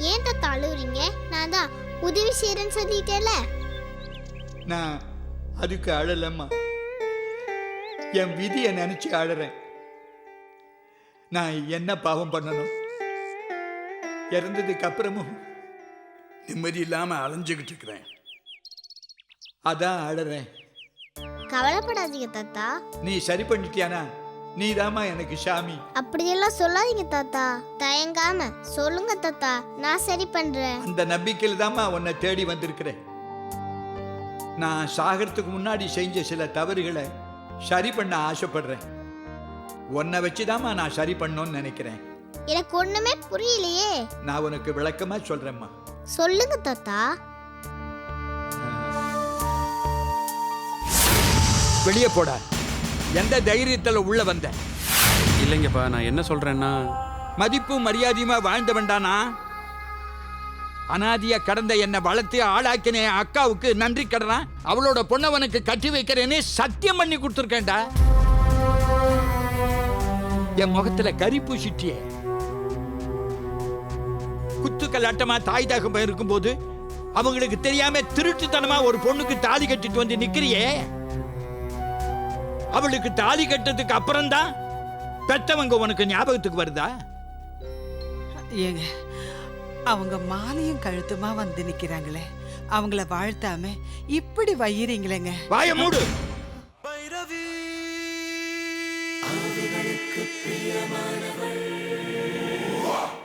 ஏன் தாத்தா அழுவுறீங்க? நான் தான் உதவி செய்யறேன்னு சொல்லிட்டேல. நான் அதுக்கு அழலம்மா, என் விதியை நினைச்சு அழறேன். நான் என்ன பாவம் பண்ணணும்? இறந்ததுக்கு அப்புறமும் நிம்மதி இல்லாம அலைஞ்சுக்கிட்டு இருக்கிறேன். அதான் அழறேன். கவலைப்படாதீங்க தாத்தா. நீ சரி பண்ணிட்டியானா நீதாம்மா எனக்கு சாமி. அப்படியெல்லாம் சொல்லாதீங்க தாத்தா. தயங்காம சொல்லுங்க தாத்தா, நான் சரி பண்றேன். அந்த நம்பிக்கையில் தாம்மா உன்னை தேடி வந்திருக்கிறேன். நான் சாகிறதுக்கு முன்னாடி செஞ்ச சில தவறுகளை சரி பண்ண ஆசைப்படுறேன். உன்னை வச்சுதாம்மா நான் சரி பண்ணணும்னு நினைக்கிறேன். எனக்கு ஒண்ணுமே புரியலையே. நான் உனக்கு விளக்கமா சொல்றேம்மா. சொல்லுங்க தாத்தா. வெளியே போடா. எந்த தைரியத்துல உள்ள வந்த? இல்லைங்கப்பா, நான் என்ன சொல்றேன்னா, மதிப்பு மரியாதையுமா வாழ்ந்த வேண்டானா? அனாதியா கடந்த என்னை வளர்த்து ஆளாக்கின அக்காவுக்கு நன்றி கடனா அவளோட பொண்ணவனுக்கு கட்டி வைக்கிறேன்னு சத்தியம் பண்ணி கொடுத்துருக்கேன்டா. என் முகத்துல கறி பூசிட்டியே. குத்துக்கல்லாட்டமா தாய் தகப்பன் இருக்கும்போது அவங்களுக்கு தெரியாம திருட்டுத்தனமா ஒரு பொண்ணுக்கு தாலி கட்டிட்டு வந்து நிக்கிறியே. அவளுக்கு தாலி கட்டதுக்கு அப்புறம்தான் பெற்றவங்க உனக்கு ஞாபகத்துக்கு வருதா? ஏங்க, அவங்க மாலையும் கழுத்துமா வந்து நிக்கிறாங்களே, அவங்கள வாழ்த்தாம இப்படி வயிறீங்களேங்க. வாய மூடு. பைரவி பிரியமானவள்